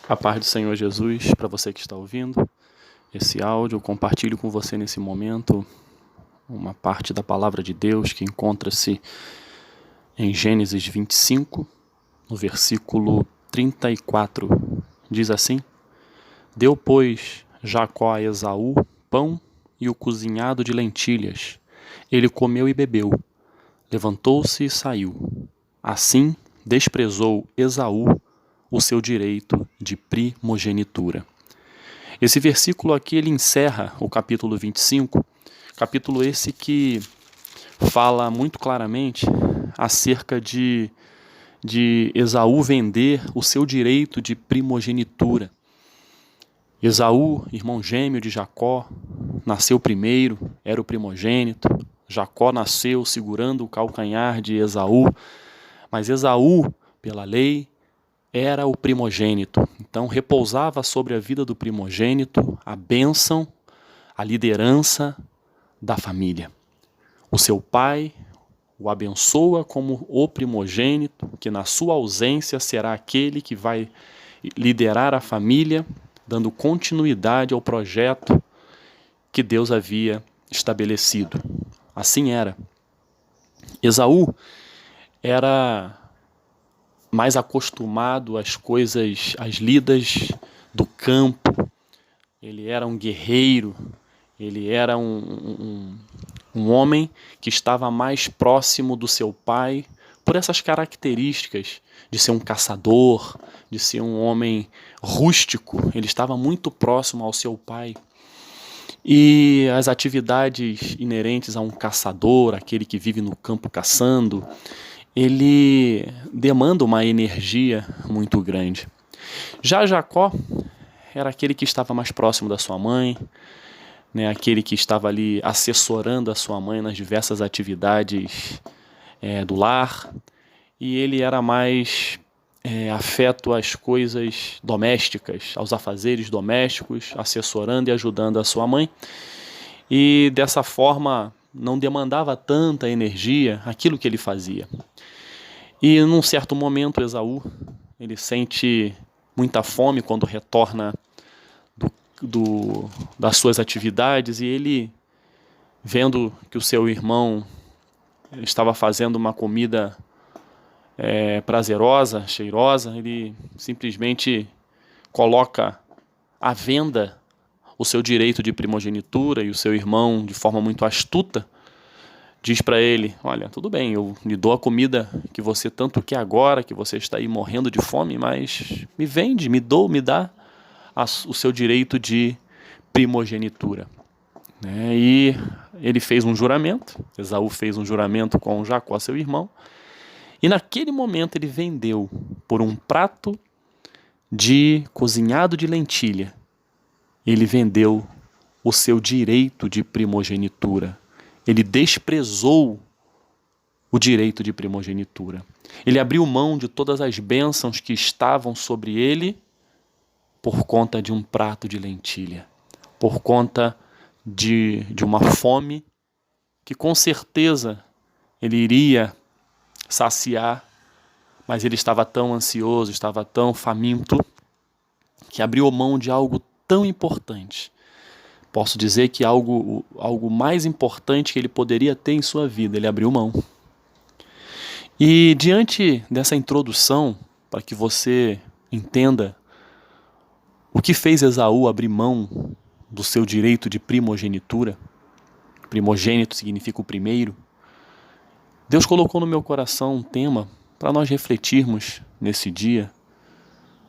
A paz do Senhor Jesus, para você que está ouvindo esse áudio, eu compartilho com você nesse momento uma parte da palavra de Deus que encontra-se em Gênesis 25, no versículo 34. Diz assim: Deu, pois, Jacó a Esaú pão e o cozinhado de lentilhas. Ele comeu e bebeu. Levantou-se e saiu. Assim desprezou Esaú o seu direito de primogenitura. Esse versículo aqui, ele encerra o capítulo 25, capítulo esse que fala muito claramente acerca de Esaú vender o seu direito de primogenitura. Esaú, irmão gêmeo de Jacó, nasceu primeiro, era o primogênito. Jacó nasceu segurando o calcanhar de Esaú, mas Esaú, pela lei, era o primogênito. Então repousava sobre a vida do primogênito a bênção, a liderança da família. O seu pai o abençoa como o primogênito, que na sua ausência será aquele que vai liderar a família, dando continuidade ao projeto que Deus havia estabelecido. Assim era. Esaú era mais acostumado às coisas, às lidas do campo. Ele era um guerreiro, ele era um homem que estava mais próximo do seu pai por essas características de ser um caçador, de ser um homem rústico. Ele estava muito próximo ao seu pai. E as atividades inerentes a um caçador, aquele que vive no campo caçando, ele demanda uma energia muito grande. Já Jacó era aquele que estava mais próximo da sua mãe, né, aquele que estava ali assessorando a sua mãe nas diversas atividades do lar, e ele era mais afeto às coisas domésticas, aos afazeres domésticos, assessorando e ajudando a sua mãe, e dessa forma não demandava tanta energia aquilo que ele fazia. E num certo momento Esaú, ele sente muita fome quando retorna das suas atividades, e ele, vendo que o seu irmão estava fazendo uma comida prazerosa, cheirosa, ele simplesmente coloca à venda o seu direito de primogenitura, e o seu irmão, de forma muito astuta, diz para ele: olha, tudo bem, eu lhe dou a comida que você tanto quer agora, que você está aí morrendo de fome, mas me vende, me dá o seu direito de primogenitura. E ele fez um juramento, Esaú fez um juramento com Jacó, seu irmão, e naquele momento ele vendeu por um prato de cozinhado de lentilha, ele vendeu o seu direito de primogenitura. Ele desprezou o direito de primogenitura. Ele abriu mão de todas as bênçãos que estavam sobre ele por conta de um prato de lentilha, por conta de uma fome que com certeza ele iria saciar, mas ele estava tão ansioso, estava tão faminto, que abriu mão de algo tão importante. Posso dizer que algo mais importante que ele poderia ter em sua vida, ele abriu mão. E diante dessa introdução, para que você entenda o que fez Esaú abrir mão do seu direito de primogenitura, primogênito significa o primeiro, Deus colocou no meu coração um tema para nós refletirmos nesse dia,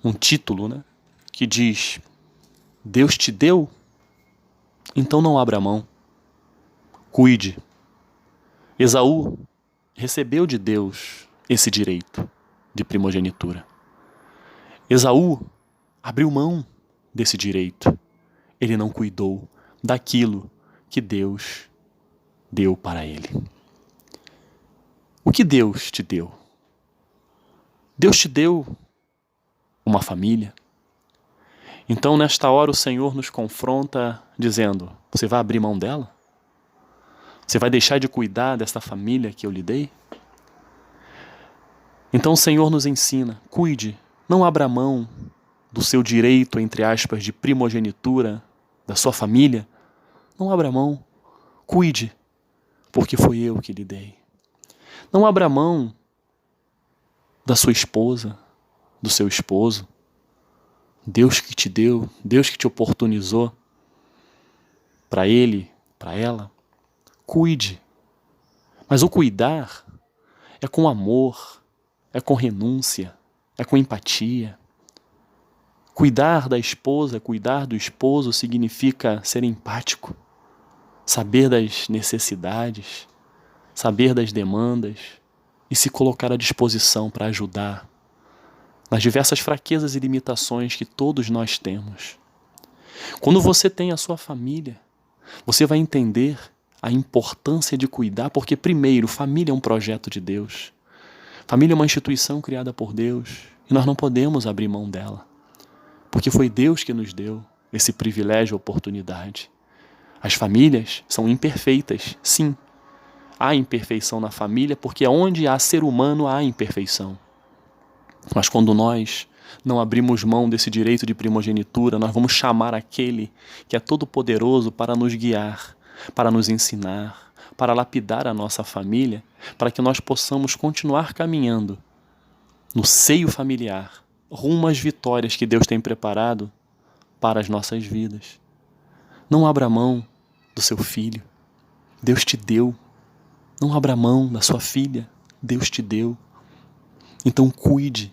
um título, né, que diz: Deus te deu? Então não abra mão, cuide. Esaú recebeu de Deus esse direito de primogenitura. Esaú abriu mão desse direito. Ele não cuidou daquilo que Deus deu para ele. O que Deus te deu? Deus te deu uma família. Então, nesta hora, o Senhor nos confronta dizendo: você vai abrir mão dela? Você vai deixar de cuidar dessa família que eu lhe dei? Então o Senhor nos ensina: cuide, não abra mão do seu direito, entre aspas, de primogenitura da sua família, não abra mão. Cuide, porque foi eu que lhe dei. Não abra mão da sua esposa, do seu esposo. Deus que te deu, Deus que te oportunizou para ele, para ela. Cuide. Mas o cuidar é com amor, é com renúncia, é com empatia. Cuidar da esposa, cuidar do esposo significa ser empático, saber das necessidades, saber das demandas e se colocar à disposição para ajudar nas diversas fraquezas e limitações que todos nós temos. Quando você tem a sua família, você vai entender a importância de cuidar, porque primeiro, família é um projeto de Deus. Família é uma instituição criada por Deus e nós não podemos abrir mão dela, porque foi Deus que nos deu esse privilégio e oportunidade. As famílias são imperfeitas, sim. Há imperfeição na família, porque onde há ser humano há imperfeição. Mas quando nós não abrimos mão desse direito de primogenitura, nós vamos chamar aquele que é todo-poderoso para nos guiar, para nos ensinar, para lapidar a nossa família, para que nós possamos continuar caminhando no seio familiar, rumo às vitórias que Deus tem preparado para as nossas vidas. Não abra mão do seu filho, Deus te deu. Não abra mão da sua filha, Deus te deu. Então cuide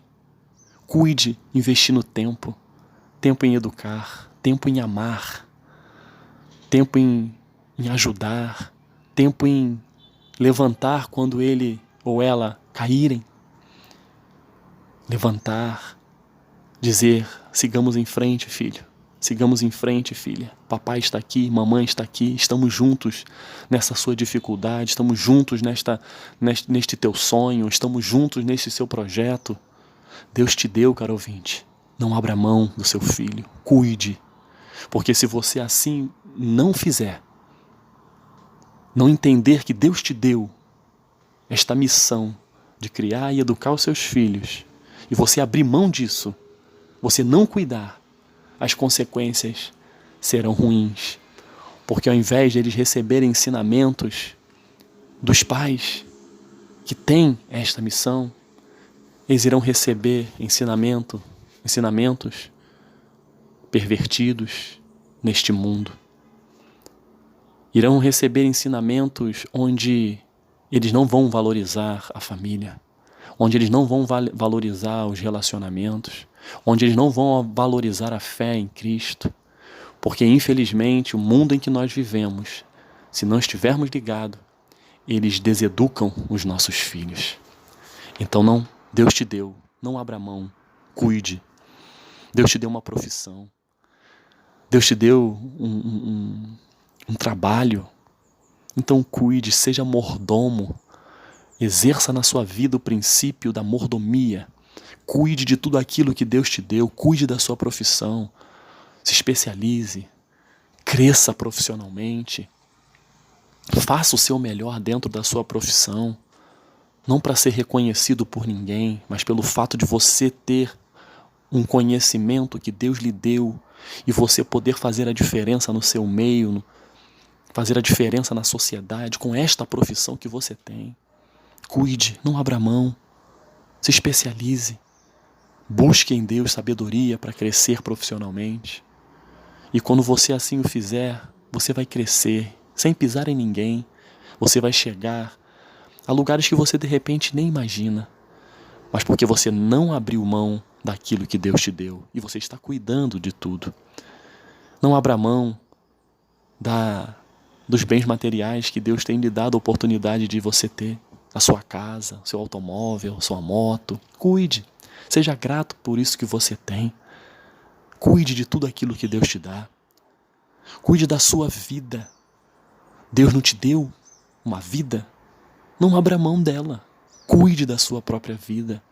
investindo tempo em educar, tempo em amar, tempo em ajudar, tempo em levantar quando ele ou ela caírem. Levantar, dizer, sigamos em frente, filho. Sigamos em frente, filha. Papai está aqui, mamãe está aqui, estamos juntos nessa sua dificuldade, estamos juntos neste teu sonho, estamos juntos neste seu projeto. Deus te deu, caro ouvinte. Não abra mão do seu filho. Cuide. Porque se você assim não fizer, não entender que Deus te deu esta missão de criar e educar os seus filhos, e você abrir mão disso, você não cuidar, as consequências serão ruins. Porque ao invés de eles receberem ensinamentos dos pais que têm esta missão, eles irão receber ensinamentos pervertidos neste mundo. Irão receber ensinamentos onde eles não vão valorizar a família, onde eles não vão valorizar os relacionamentos, onde eles não vão valorizar a fé em Cristo, porque infelizmente o mundo em que nós vivemos, se não estivermos ligados, eles deseducam os nossos filhos. Então Deus te deu, não abra mão, cuide. Deus te deu uma profissão, Deus te deu um trabalho, então cuide, seja mordomo, exerça na sua vida o princípio da mordomia. Cuide de tudo aquilo que Deus te deu, cuide da sua profissão, se especialize, cresça profissionalmente, faça o seu melhor dentro da sua profissão, não para ser reconhecido por ninguém, mas pelo fato de você ter um conhecimento que Deus lhe deu e você poder fazer a diferença no seu meio, fazer a diferença na sociedade com esta profissão que você tem. Cuide, não abra mão, se especialize. Busque em Deus sabedoria para crescer profissionalmente. E quando você assim o fizer, você vai crescer sem pisar em ninguém. Você vai chegar a lugares que você de repente nem imagina. Mas porque você não abriu mão daquilo que Deus te deu. E você está cuidando de tudo. Não abra mão dos bens materiais que Deus tem lhe dado a oportunidade de você ter. A sua casa, seu automóvel, sua moto. Cuide. Seja grato por isso que você tem. Cuide de tudo aquilo que Deus te dá. Cuide da sua vida. Deus não te deu uma vida? Não abra mão dela. Cuide da sua própria vida.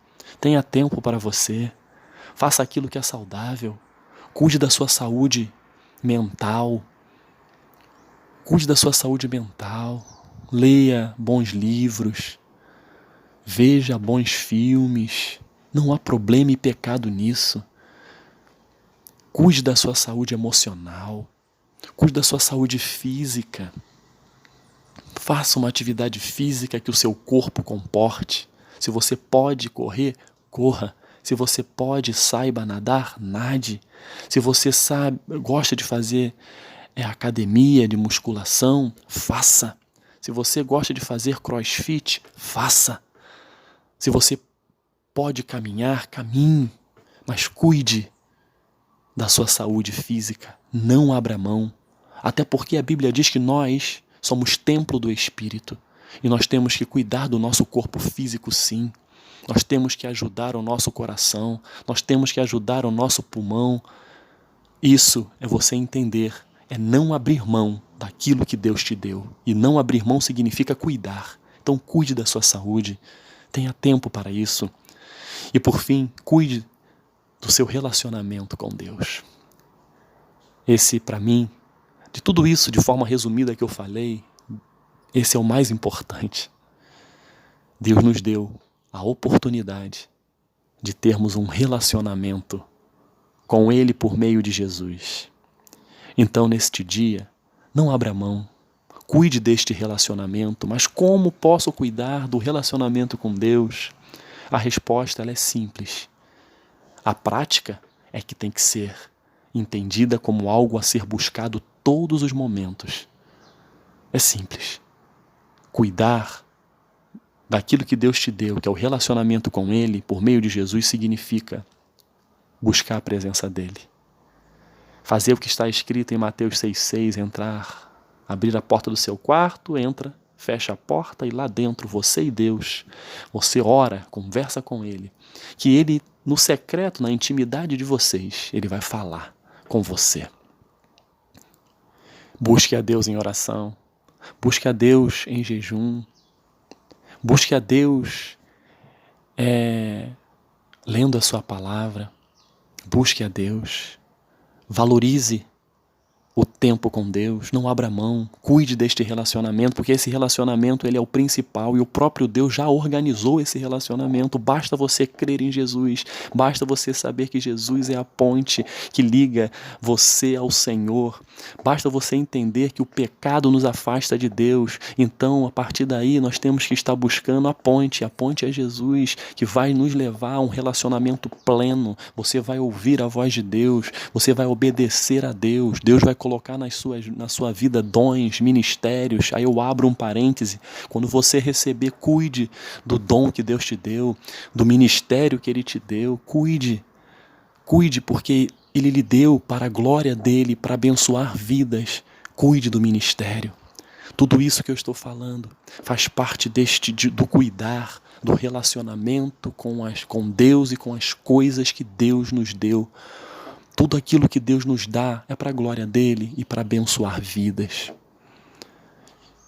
Tenha tempo para você. Faça aquilo que é saudável. Cuide da sua saúde mental. Cuide da sua saúde mental. Leia bons livros. Veja bons filmes. Não há problema e pecado nisso. Cuide da sua saúde emocional. Cuide da sua saúde física. Faça uma atividade física que o seu corpo comporte. Se você pode correr, corra. Se você pode, saiba nadar, nade. Se você gosta de fazer academia, de musculação, faça. Se você gosta de fazer crossfit, faça. Se você pode caminhar, caminhe. Mas cuide da sua saúde física. Não abra mão. Até porque a Bíblia diz que nós somos templo do Espírito. E nós temos que cuidar do nosso corpo físico, sim. Nós temos que ajudar o nosso coração. Nós temos que ajudar o nosso pulmão. Isso é você entender. É não abrir mão daquilo que Deus te deu. E não abrir mão significa cuidar. Então cuide da sua saúde. Tenha tempo para isso. E por fim, cuide do seu relacionamento com Deus. Esse, para mim, de tudo isso, de forma resumida que eu falei, esse é o mais importante. Deus nos deu a oportunidade de termos um relacionamento com Ele por meio de Jesus. Então, neste dia, não abra mão. Cuide deste relacionamento. Mas como posso cuidar do relacionamento com Deus? A resposta ela é simples. A prática é que tem que ser entendida como algo a ser buscado todos os momentos. É simples. Cuidar daquilo que Deus te deu, que é o relacionamento com Ele, por meio de Jesus, significa buscar a presença dEle. Fazer o que está escrito em Mateus 6,6, entrar, abrir a porta do seu quarto, entra, fecha a porta e lá dentro, você e Deus, você ora, conversa com Ele, que Ele, no secreto, na intimidade de vocês, Ele vai falar com você. Busque a Deus em oração, busque a Deus em jejum, busque a Deus lendo a sua palavra, busque a Deus, valorize o tempo com Deus, não abra mão, cuide deste relacionamento, porque esse relacionamento ele é o principal e o próprio Deus já organizou esse relacionamento. Basta você crer em Jesus, basta você saber que Jesus é a ponte que liga você ao Senhor, basta você entender que o pecado nos afasta de Deus. Então, a partir daí, nós temos que estar buscando a ponte é Jesus, que vai nos levar a um relacionamento pleno. Você vai ouvir a voz de Deus, você vai obedecer a Deus, Deus vai colocar na sua vida dons, ministérios. Aí eu abro um parêntese, quando você receber, cuide do dom que Deus te deu, do ministério que Ele te deu, cuide porque Ele lhe deu para a glória dEle, para abençoar vidas, cuide do ministério. Tudo isso que eu estou falando faz parte do cuidar, do relacionamento com Deus e com as coisas que Deus nos deu. Tudo aquilo que Deus nos dá é para a glória dEle e para abençoar vidas.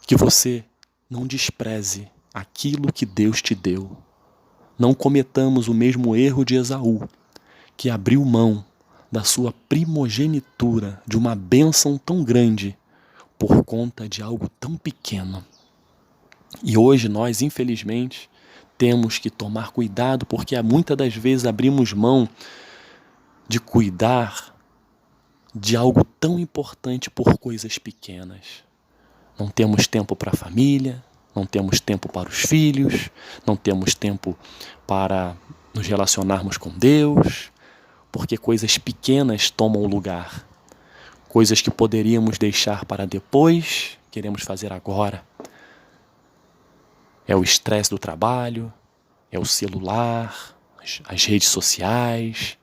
Que você não despreze aquilo que Deus te deu. Não cometamos o mesmo erro de Esaú, que abriu mão da sua primogenitura, de uma bênção tão grande, por conta de algo tão pequeno. E hoje nós, infelizmente, temos que tomar cuidado, porque muitas das vezes abrimos mão de cuidar de algo tão importante por coisas pequenas. Não temos tempo para a família, não temos tempo para os filhos, não temos tempo para nos relacionarmos com Deus, porque coisas pequenas tomam o lugar. Coisas que poderíamos deixar para depois, queremos fazer agora. É o estresse do trabalho, é o celular, as redes sociais,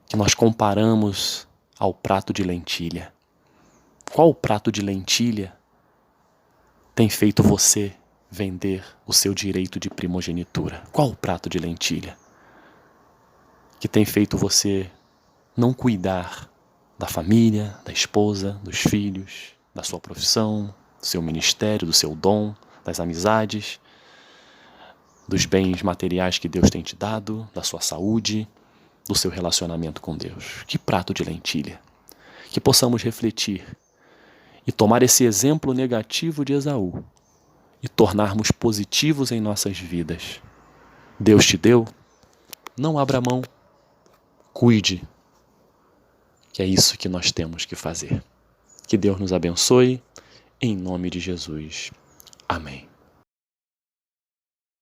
que nós comparamos ao prato de lentilha. Qual prato de lentilha tem feito você vender o seu direito de primogenitura? Qual prato de lentilha que tem feito você não cuidar da família, da esposa, dos filhos, da sua profissão, do seu ministério, do seu dom, das amizades, dos bens materiais que Deus tem te dado, da sua saúde, do seu relacionamento com Deus? Que prato de lentilha? Que possamos refletir e tomar esse exemplo negativo de Esaú e tornarmos positivos em nossas vidas. Deus te deu? Não abra mão. Cuide. que é isso que nós temos que fazer. Que Deus nos abençoe, em nome de Jesus. Amém.